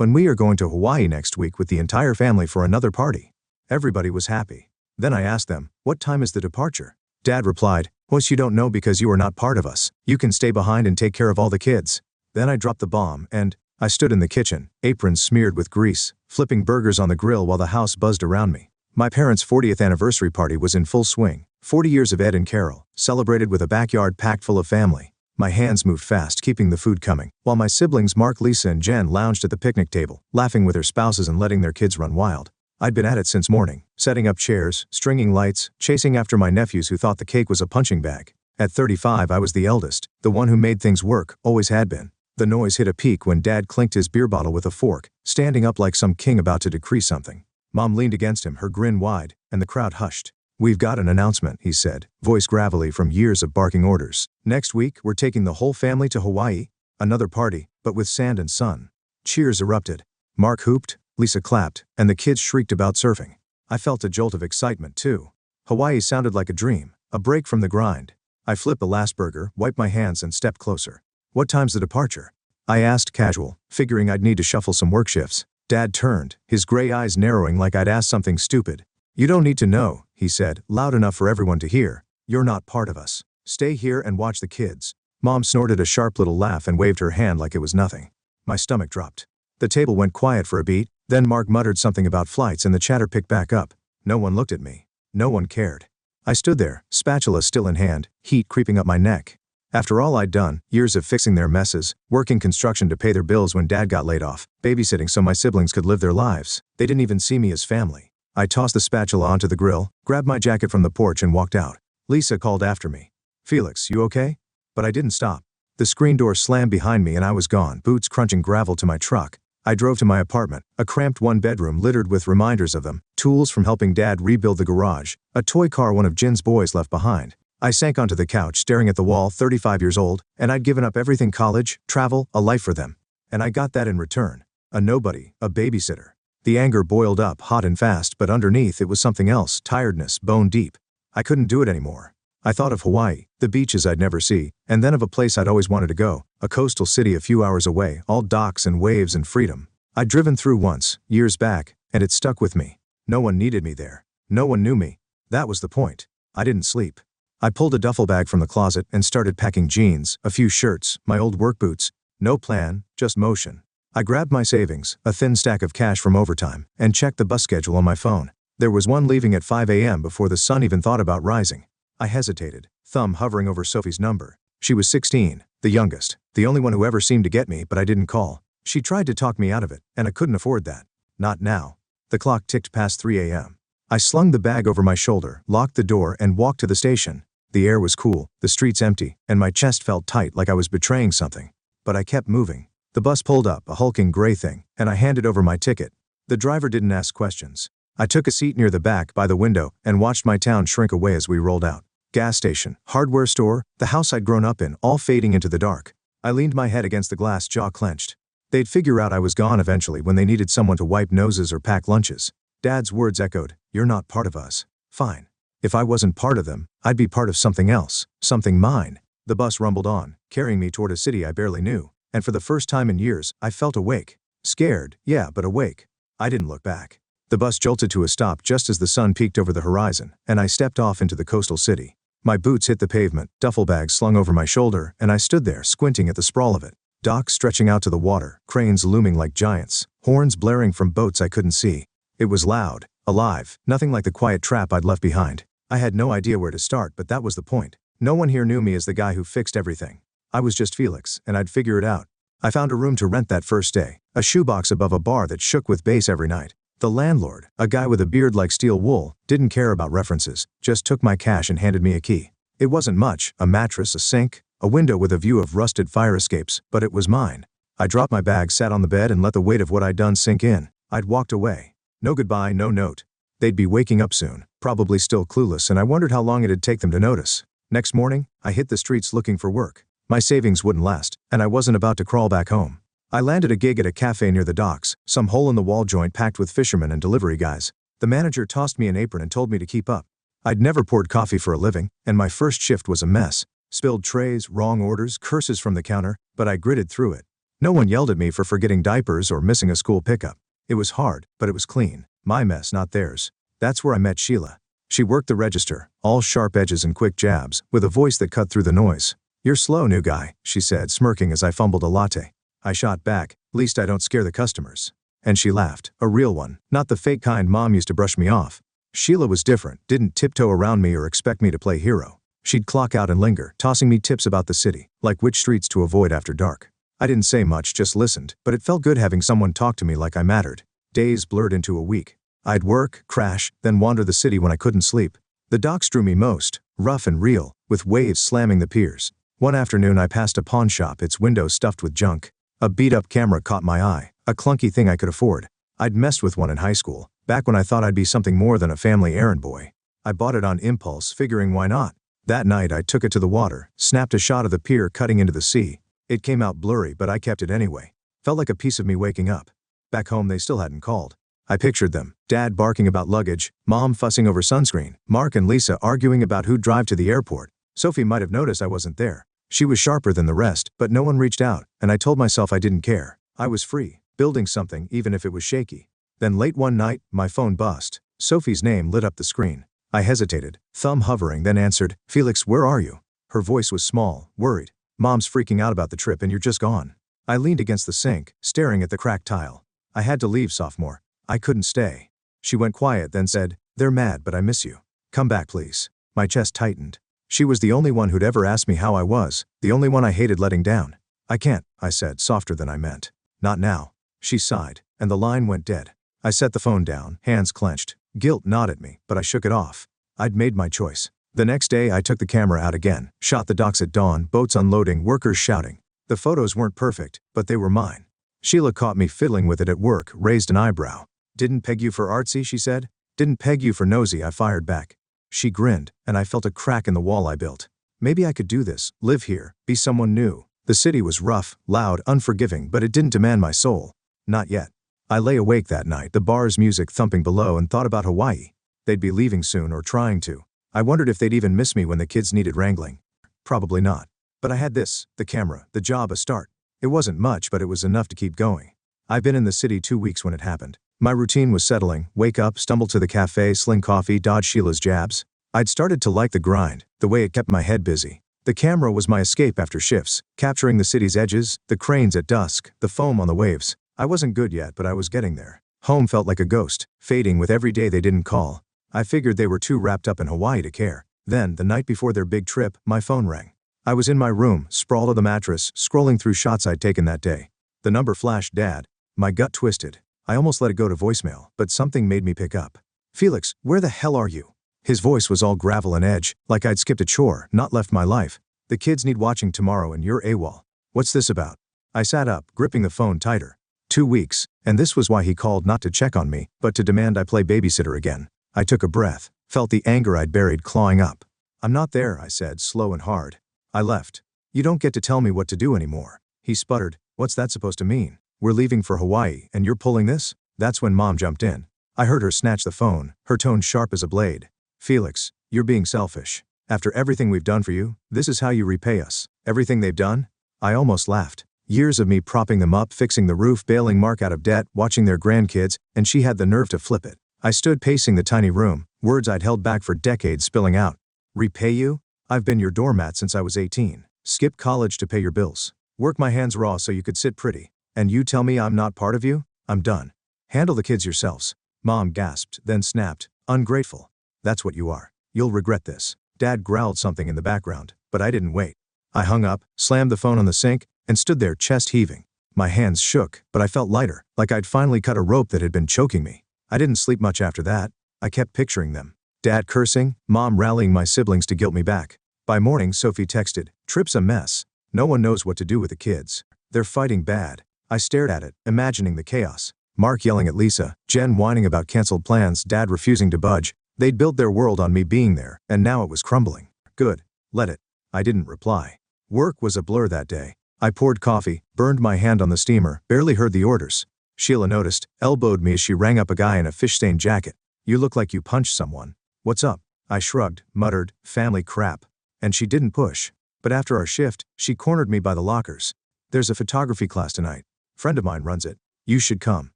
when we are going to Hawaii next week with the entire family for another party. Everybody was happy. Then I asked them, what time is the departure? Dad replied, well, you don't know because you are not part of us. You can stay behind and take care of all the kids. Then I dropped the bomb and I stood in the kitchen, aprons smeared with grease, flipping burgers on the grill while the house buzzed around me. My parents' 40th anniversary party was in full swing. 40 years of Ed and Carol, celebrated with a backyard packed full of family. My hands moved fast, keeping the food coming, while my siblings Mark, Lisa, and Jen lounged at the picnic table, laughing with their spouses and letting their kids run wild. I'd been at it since morning, setting up chairs, stringing lights, chasing after my nephews who thought the cake was a punching bag. At 35, I was the eldest, the one who made things work, always had been. The noise hit a peak when Dad clinked his beer bottle with a fork, standing up like some king about to decree something. Mom leaned against him, her grin wide, and the crowd hushed. We've got an announcement, he said, voice gravelly from years of barking orders. Next week, we're taking the whole family to Hawaii. Another party, but with sand and sun. Cheers erupted. Mark hooped, Lisa clapped, and the kids shrieked about surfing. I felt a jolt of excitement, too. Hawaii sounded like a dream, a break from the grind. I flipped the last burger, wiped my hands, and stepped closer. What time's the departure? I asked casual, figuring I'd need to shuffle some work shifts. Dad turned, his gray eyes narrowing like I'd asked something stupid. You don't need to know, he said, loud enough for everyone to hear. You're not part of us. Stay here and watch the kids. Mom snorted a sharp little laugh and waved her hand like it was nothing. My stomach dropped. The table went quiet for a beat, then Mark muttered something about flights and the chatter picked back up. No one looked at me. No one cared. I stood there, spatula still in hand, heat creeping up my neck. After all I'd done, years of fixing their messes, working construction to pay their bills when Dad got laid off, babysitting so my siblings could live their lives, they didn't even see me as family. I tossed the spatula onto the grill, grabbed my jacket from the porch and walked out. Lisa called after me. Felix, you okay? But I didn't stop. The screen door slammed behind me and I was gone, boots crunching gravel to my truck. I drove to my apartment, a cramped one-bedroom littered with reminders of them, tools from helping Dad rebuild the garage, a toy car one of Jin's boys left behind. I sank onto the couch staring at the wall, 35 years old, and I'd given up everything: college, travel, a life for them. And I got that in return. A nobody, a babysitter. The anger boiled up hot and fast, but underneath it was something else, tiredness, bone deep. I couldn't do it anymore. I thought of Hawaii, the beaches I'd never see, and then of a place I'd always wanted to go, a coastal city a few hours away, all docks and waves and freedom. I'd driven through once, years back, and it stuck with me. No one needed me there. No one knew me. That was the point. I didn't sleep. I pulled a duffel bag from the closet and started packing jeans, a few shirts, my old work boots. No plan, just motion. I grabbed my savings, a thin stack of cash from overtime, and checked the bus schedule on my phone. There was one leaving at 5 a.m. before the sun even thought about rising. I hesitated, thumb hovering over Sophie's number. She was 16, the youngest, the only one who ever seemed to get me, but I didn't call. She tried to talk me out of it, and I couldn't afford that. Not now. The clock ticked past 3 a.m. I slung the bag over my shoulder, locked the door, and walked to the station. The air was cool, the streets empty, and my chest felt tight like I was betraying something. But I kept moving. The bus pulled up, a hulking gray thing, and I handed over my ticket. The driver didn't ask questions. I took a seat near the back by the window and watched my town shrink away as we rolled out. Gas station, hardware store, the house I'd grown up in, all fading into the dark. I leaned my head against the glass, jaw clenched. They'd figure out I was gone eventually when they needed someone to wipe noses or pack lunches. Dad's words echoed, "You're not part of us." Fine. If I wasn't part of them, I'd be part of something else, something mine. The bus rumbled on, carrying me toward a city I barely knew, and for the first time in years, I felt awake. Scared, yeah, but awake. I didn't look back. The bus jolted to a stop just as the sun peeked over the horizon, and I stepped off into the coastal city. My boots hit the pavement, duffel bag slung over my shoulder, and I stood there, squinting at the sprawl of it. Docks stretching out to the water, cranes looming like giants, horns blaring from boats I couldn't see. It was loud, alive, nothing like the quiet trap I'd left behind. I had no idea where to start, but that was the point. No one here knew me as the guy who fixed everything. I was just Felix, and I'd figure it out. I found a room to rent that first day, a shoebox above a bar that shook with bass every night. The landlord, a guy with a beard like steel wool, didn't care about references, just took my cash and handed me a key. It wasn't much, a mattress, a sink, a window with a view of rusted fire escapes, but it was mine. I dropped my bag, sat on the bed, and let the weight of what I'd done sink in. I'd walked away. No goodbye, no note. They'd be waking up soon, probably still clueless, and I wondered how long it'd take them to notice. Next morning, I hit the streets looking for work. My savings wouldn't last, and I wasn't about to crawl back home. I landed a gig at a cafe near the docks, some hole-in-the-wall joint packed with fishermen and delivery guys. The manager tossed me an apron and told me to keep up. I'd never poured coffee for a living, and my first shift was a mess. Spilled trays, wrong orders, curses from the counter, but I gritted through it. No one yelled at me for forgetting diapers or missing a school pickup. It was hard, but it was clean. My mess, not theirs. That's where I met Sheila. She worked the register, all sharp edges and quick jabs, with a voice that cut through the noise. "You're slow, new guy," she said, smirking as I fumbled a latte. I shot back, "Least I don't scare the customers." And she laughed, a real one, not the fake kind Mom used to brush me off. Sheila was different, didn't tiptoe around me or expect me to play hero. She'd clock out and linger, tossing me tips about the city, like which streets to avoid after dark. I didn't say much, just listened, but it felt good having someone talk to me like I mattered. Days blurred into a week. I'd work, crash, then wander the city when I couldn't sleep. The docks drew me most, rough and real, with waves slamming the piers. One afternoon I passed a pawn shop, its windows stuffed with junk. A beat-up camera caught my eye, a clunky thing I could afford. I'd messed with one in high school, back when I thought I'd be something more than a family errand boy. I bought it on impulse, figuring why not. That night I took it to the water, snapped a shot of the pier cutting into the sea. It came out blurry, but I kept it anyway. Felt like a piece of me waking up. Back home they still hadn't called. I pictured them, Dad barking about luggage, Mom fussing over sunscreen, Mark and Lisa arguing about who'd drive to the airport. Sophie might have noticed I wasn't there. She was sharper than the rest, but no one reached out, and I told myself I didn't care. I was free, building something even if it was shaky. Then late one night, my phone buzzed. Sophie's name lit up the screen. I hesitated, thumb hovering, then answered, "Felix, where are you?" Her voice was small, worried. "Mom's freaking out about the trip and you're just gone." I leaned against the sink, staring at the cracked tile. "I had to leave, sophomore. I couldn't stay." She went quiet, then said, "They're mad, but I miss you. Come back, please." My chest tightened. She was the only one who'd ever asked me how I was, the only one I hated letting down. "I can't," I said, softer than I meant. "Not now." She sighed, and the line went dead. I set the phone down, hands clenched. Guilt gnawed at me, but I shook it off. I'd made my choice. The next day I took the camera out again, shot the docks at dawn, boats unloading, workers shouting. The photos weren't perfect, but they were mine. Sheila caught me fiddling with it at work, raised an eyebrow. "Didn't peg you for artsy," she said. "Didn't peg you for nosy," I fired back. She grinned, and I felt a crack in the wall I built. Maybe I could do this, live here, be someone new. The city was rough, loud, unforgiving, but it didn't demand my soul. Not yet. I lay awake that night, the bar's music thumping below, and thought about Hawaii. They'd be leaving soon, or trying to. I wondered if they'd even miss me when the kids needed wrangling. Probably not. But I had this, the camera, the job, a start. It wasn't much, but it was enough to keep going. I'd been in the city 2 weeks when it happened. My routine was settling, wake up, stumble to the cafe, sling coffee, dodge Sheila's jabs. I'd started to like the grind, the way it kept my head busy. The camera was my escape after shifts, capturing the city's edges, the cranes at dusk, the foam on the waves. I wasn't good yet, but I was getting there. Home felt like a ghost, fading with every day they didn't call. I figured they were too wrapped up in Hawaii to care. Then, the night before their big trip, my phone rang. I was in my room, sprawled on the mattress, scrolling through shots I'd taken that day. The number flashed, Dad. My gut twisted. I almost let it go to voicemail, but something made me pick up. "Felix, where the hell are you?" His voice was all gravel and edge, like I'd skipped a chore, not left my life. "The kids need watching tomorrow and you're AWOL. What's this about?" I sat up, gripping the phone tighter. 2 weeks, and this was why he called, not to check on me, but to demand I play babysitter again. I took a breath, felt the anger I'd buried clawing up. "I'm not there," I said, slow and hard. "I left. You don't get to tell me what to do anymore." He sputtered, "What's that supposed to mean? We're leaving for Hawaii, and you're pulling this?" That's when Mom jumped in. I heard her snatch the phone, her tone sharp as a blade. "Felix, you're being selfish. After everything we've done for you, this is how you repay us." "Everything they've done?" I almost laughed. Years of me propping them up, fixing the roof, bailing Mark out of debt, watching their grandkids, and she had the nerve to flip it. I stood pacing the tiny room, words I'd held back for decades spilling out. "Repay you? I've been your doormat since I was 18. Skip college to pay your bills. Work my hands raw so you could sit pretty. And you tell me I'm not part of you? I'm done. Handle the kids yourselves." Mom gasped, then snapped, "Ungrateful. That's what you are. You'll regret this." Dad growled something in the background, but I didn't wait. I hung up, slammed the phone on the sink, and stood there chest heaving. My hands shook, but I felt lighter, like I'd finally cut a rope that had been choking me. I didn't sleep much after that. I kept picturing them. Dad cursing, Mom rallying my siblings to guilt me back. By morning, Sophie texted, "Trip's a mess. No one knows what to do with the kids. They're fighting bad." I stared at it, imagining the chaos. Mark yelling at Lisa, Jen whining about canceled plans, Dad refusing to budge. They'd built their world on me being there, and now it was crumbling. "Good. Let it." I didn't reply. Work was a blur that day. I poured coffee, burned my hand on the steamer, barely heard the orders. Sheila noticed, elbowed me as she rang up a guy in a fish-stained jacket. "You look like you punched someone. What's up?" I shrugged, muttered, "Family crap." And she didn't push. But after our shift, she cornered me by the lockers. There's a photography class tonight. Friend of mine runs it. You should come.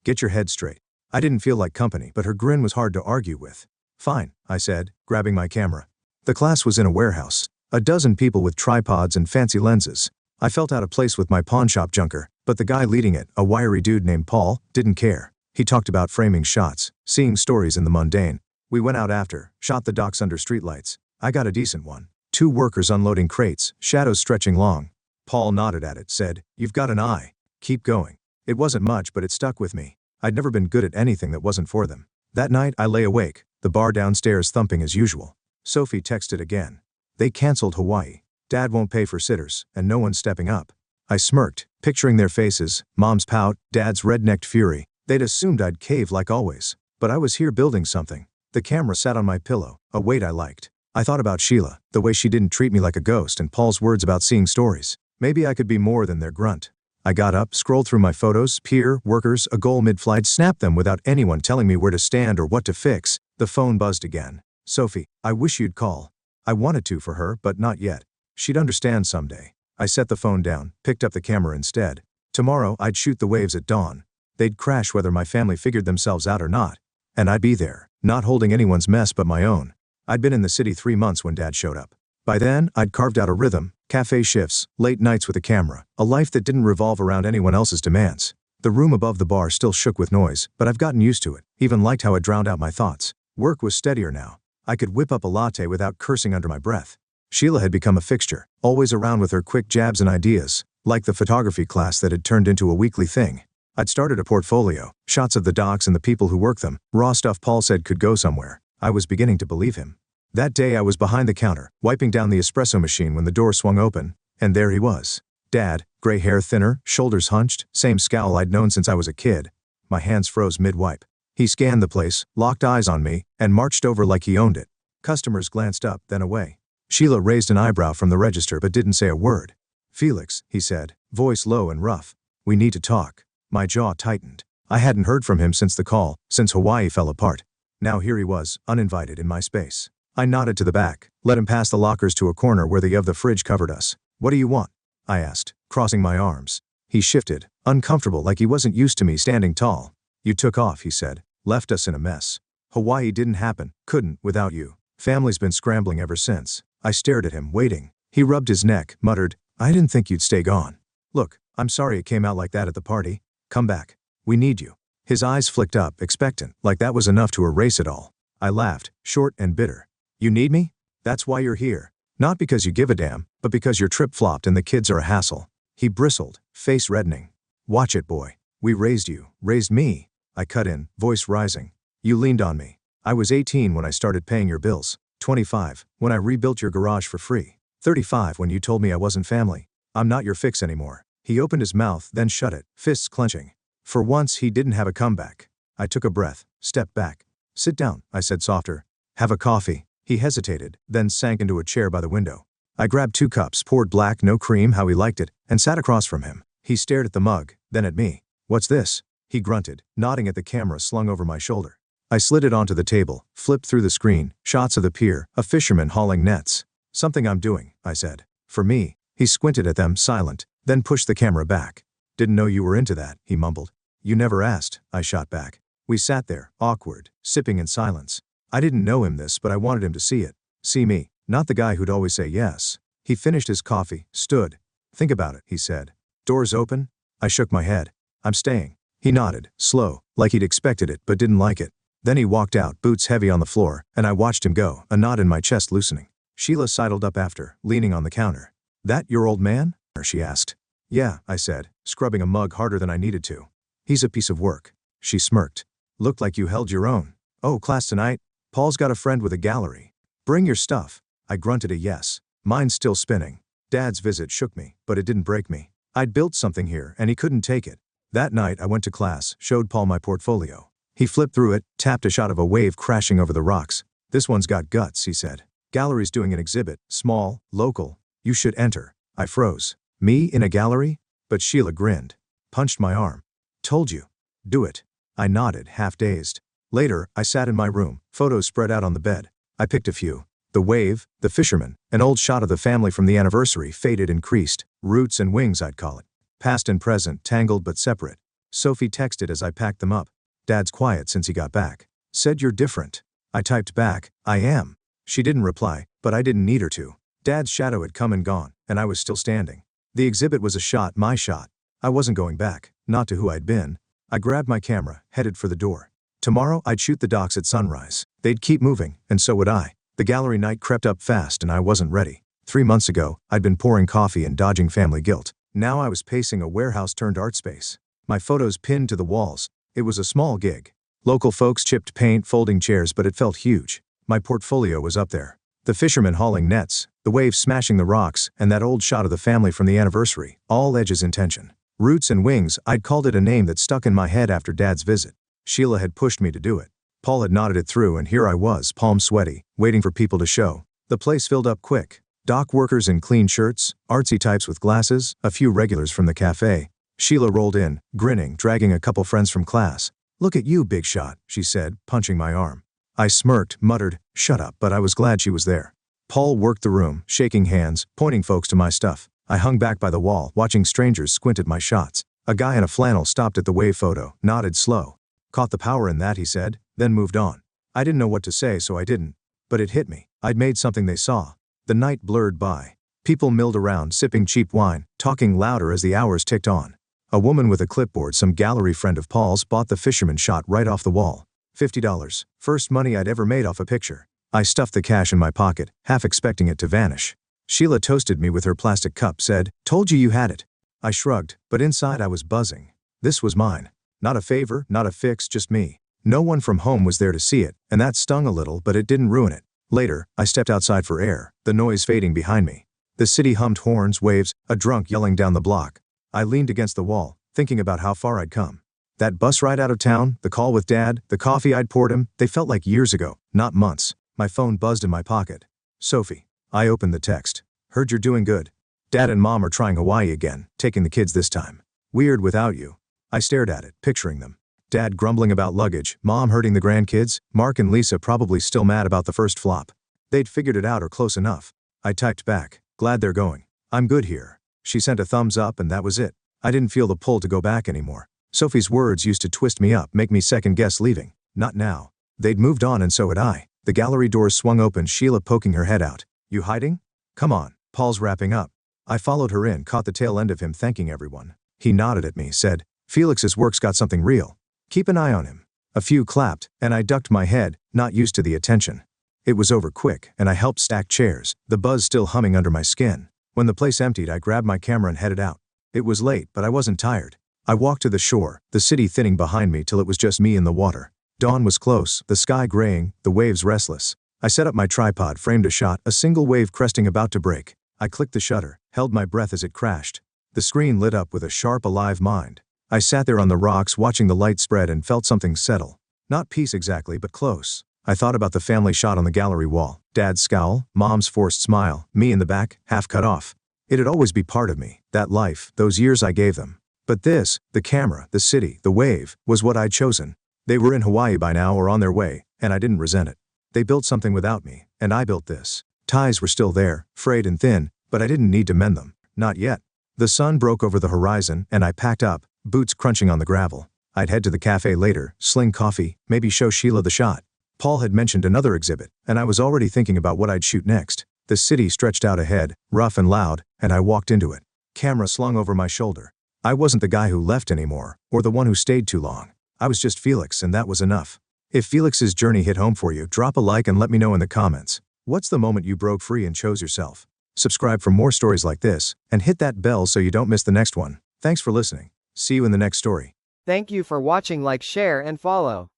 Get your head straight. I didn't feel like company, but her grin was hard to argue with. Fine, I said, grabbing my camera. The class was in a warehouse. A dozen people with tripods and fancy lenses. I felt out of place with my pawnshop junker, but the guy leading it, a wiry dude named Paul, didn't care. He talked about framing shots, seeing stories in the mundane. We went out after, shot the docks under streetlights. I got a decent one. 2 workers unloading crates, shadows stretching long. Paul nodded at it, said, "You've got an eye. Keep going." It wasn't much, but it stuck with me. I'd never been good at anything that wasn't for them. That night, I lay awake, the bar downstairs thumping as usual. Sophie texted again. They canceled Hawaii. Dad won't pay for sitters, and no one's stepping up. I smirked, picturing their faces, Mom's pout, Dad's red-necked fury. They'd assumed I'd cave like always. But I was here building something. The camera sat on my pillow, a weight I liked. I thought about Sheila, the way she didn't treat me like a ghost, and Paul's words about seeing stories. Maybe I could be more than their grunt. I got up, scrolled through my photos, peer, workers, a goal mid-flight, snapped them without anyone telling me where to stand or what to fix. The phone buzzed again. Sophie, I wish you'd call. I wanted to for her, but not yet. She'd understand someday. I set the phone down, picked up the camera instead. Tomorrow, I'd shoot the waves at dawn. They'd crash whether my family figured themselves out or not. And I'd be there, not holding anyone's mess but my own. I'd been in the city 3 months when Dad showed up. By then, I'd carved out a rhythm, cafe shifts, late nights with a camera, a life that didn't revolve around anyone else's demands. The room above the bar still shook with noise, but I've gotten used to it, even liked how it drowned out my thoughts. Work was steadier now. I could whip up a latte without cursing under my breath. Sheila had become a fixture, always around with her quick jabs and ideas, like the photography class that had turned into a weekly thing. I'd started a portfolio, shots of the docks and the people who work them, raw stuff Paul said could go somewhere. I was beginning to believe him. That day I was behind the counter, wiping down the espresso machine when the door swung open, and there he was. Dad, gray hair thinner, shoulders hunched, same scowl I'd known since I was a kid. My hands froze mid-wipe. He scanned the place, locked eyes on me, and marched over like he owned it. Customers glanced up, then away. Sheila raised an eyebrow from the register but didn't say a word. "Felix," he said, voice low and rough. "We need to talk." My jaw tightened. I hadn't heard from him since the call, since Hawaii fell apart. Now here he was, uninvited in my space. I nodded to the back, let him pass the lockers to a corner where the fridge covered us. "What do you want?" I asked, crossing my arms. He shifted, uncomfortable like he wasn't used to me standing tall. "You took off," he said. "Left us in a mess. Hawaii didn't happen, couldn't, without you. Family's been scrambling ever since." I stared at him, waiting. He rubbed his neck, muttered, "I didn't think you'd stay gone. Look, I'm sorry it came out like that at the party. Come back. We need you." His eyes flicked up, expectant, like that was enough to erase it all. I laughed, short and bitter. "You need me? That's why you're here. Not because you give a damn, but because your trip flopped and the kids are a hassle." He bristled, face reddening. "Watch it, boy. We raised you, raised me." I cut in, voice rising. "You leaned on me. I was 18 when I started paying your bills. 25, when I rebuilt your garage for free. 35 when you told me I wasn't family. I'm not your fix anymore." He opened his mouth, then shut it, fists clenching. For once, he didn't have a comeback. I took a breath, stepped back. "Sit down," I said softer. "Have a coffee." He hesitated, then sank into a chair by the window. I grabbed 2 cups, poured black, no cream, how he liked it, and sat across from him. He stared at the mug, then at me. "What's this?" He grunted, nodding at the camera slung over my shoulder. I slid it onto the table, flipped through the screen, shots of the pier, a fisherman hauling nets. "Something I'm doing," I said. "For me." He squinted at them, silent, then pushed the camera back. "Didn't know you were into that," he mumbled. "You never asked," I shot back. We sat there, awkward, sipping in silence. I didn't know him this, but I wanted him to see it. See me, not the guy who'd always say yes. He finished his coffee, stood. "Think about it," he said. "Doors open?" I shook my head. "I'm staying." He nodded, slow, like he'd expected it but didn't like it. Then he walked out, boots heavy on the floor, and I watched him go, a knot in my chest loosening. Sheila sidled up after, leaning on the counter. "That your old man?" she asked. "Yeah," I said, scrubbing a mug harder than I needed to. "He's a piece of work." She smirked. "Looked like you held your own." "Oh, class tonight? Paul's got a friend with a gallery. Bring your stuff." I grunted a yes. Mine's still spinning. Dad's visit shook me, but it didn't break me. I'd built something here, and he couldn't take it. That night I went to class, showed Paul my portfolio. He flipped through it, tapped a shot of a wave crashing over the rocks. "This one's got guts," he said. "Gallery's doing an exhibit, small, local. You should enter." I froze. Me in a gallery? But Sheila grinned. Punched my arm. "Told you. Do it." I nodded, half dazed. Later, I sat in my room, photos spread out on the bed. I picked a few. The wave, the fisherman, an old shot of the family from the anniversary, faded and creased. Roots and wings, I'd call it. Past and present, tangled but separate. Sophie texted as I packed them up. Dad's quiet since he got back. Said you're different. I typed back, I am. She didn't reply, but I didn't need her to. Dad's shadow had come and gone, and I was still standing. The exhibit was a shot, my shot. I wasn't going back, not to who I'd been. I grabbed my camera, headed for the door. Tomorrow I'd shoot the docs at sunrise. They'd keep moving, and so would I. The gallery night crept up fast and I wasn't ready. 3 months ago, I'd been pouring coffee and dodging family guilt. Now I was pacing a warehouse turned art space. My photos pinned to the walls. It was a small gig. Local folks chipped paint, folding chairs, but it felt huge. My portfolio was up there. The fishermen hauling nets, the waves smashing the rocks, and that old shot of the family from the anniversary, all edges in tension. Roots and Wings, I'd called it a name that stuck in my head after Dad's visit. Sheila had pushed me to do it. Paul had nodded it through and here I was, palms sweaty, waiting for people to show. The place filled up quick. Dock workers in clean shirts, artsy types with glasses, a few regulars from the cafe. Sheila rolled in, grinning, dragging a couple friends from class. "Look at you, big shot," she said, punching my arm. I smirked, muttered, "Shut up," but I was glad she was there. Paul worked the room, shaking hands, pointing folks to my stuff. I hung back by the wall, watching strangers squint at my shots. A guy in a flannel stopped at the wave photo, nodded slow. "Caught the power in that," he said, then moved on. I didn't know what to say, so I didn't. But it hit me. I'd made something they saw. The night blurred by. People milled around, sipping cheap wine, talking louder as the hours ticked on. A woman with a clipboard, some gallery friend of Paul's, bought the fisherman shot right off the wall. $50. First money I'd ever made off a picture. I stuffed the cash in my pocket, half expecting it to vanish. Sheila toasted me with her plastic cup, said, "Told you had it." I shrugged, but inside I was buzzing. This was mine. Not a favor, not a fix, just me. No one from home was there to see it, and that stung a little, but it didn't ruin it. Later, I stepped outside for air, the noise fading behind me. The city hummed horns, waves, a drunk yelling down the block. I leaned against the wall, thinking about how far I'd come. That bus ride out of town, the call with Dad, the coffee I'd poured him, they felt like years ago, not months. My phone buzzed in my pocket. "Sophie." I opened the text. "Heard you're doing good. Dad and Mom are trying Hawaii again, taking the kids this time. Weird without you." I stared at it, picturing them. Dad grumbling about luggage, Mom hurting the grandkids, Mark and Lisa probably still mad about the first flop. They'd figured it out or close enough. I typed back, "Glad they're going. I'm good here." She sent a thumbs up and that was it. I didn't feel the pull to go back anymore. Sophie's words used to twist me up, make me second guess leaving. Not now. They'd moved on and so had I. The gallery doors swung open, Sheila poking her head out. "You hiding? Come on, Paul's wrapping up." I followed her in, caught the tail end of him thanking everyone. He nodded at me, said, "Felix's work's got something real. Keep an eye on him." A few clapped, and I ducked my head, not used to the attention. It was over quick, and I helped stack chairs, the buzz still humming under my skin. When the place emptied, I grabbed my camera and headed out. It was late, but I wasn't tired. I walked to the shore, the city thinning behind me till it was just me in the water. Dawn was close, the sky graying, the waves restless. I set up my tripod, framed a shot, a single wave cresting about to break. I clicked the shutter, held my breath as it crashed. The screen lit up with a sharp, alive mind. I sat there on the rocks watching the light spread and felt something settle. Not peace exactly, but close. I thought about the family shot on the gallery wall. Dad's scowl, Mom's forced smile, me in the back, half cut off. It'd always be part of me, that life, those years I gave them. But this, the camera, the city, the wave, was what I'd chosen. They were in Hawaii by now or on their way, and I didn't resent it. They built something without me, and I built this. Ties were still there, frayed and thin, but I didn't need to mend them. Not yet. The sun broke over the horizon, and I packed up, boots crunching on the gravel. I'd head to the cafe later, sling coffee, maybe show Sheila the shot. Paul had mentioned another exhibit, and I was already thinking about what I'd shoot next. The city stretched out ahead, rough and loud, and I walked into it. Camera slung over my shoulder. I wasn't the guy who left anymore, or the one who stayed too long. I was just Felix, and that was enough. If Felix's journey hit home for you, drop a like and let me know in the comments. What's the moment you broke free and chose yourself? Subscribe for more stories like this, and hit that bell so you don't miss the next one. Thanks for listening. See you in the next story. Thank you for watching. Like, share, and follow.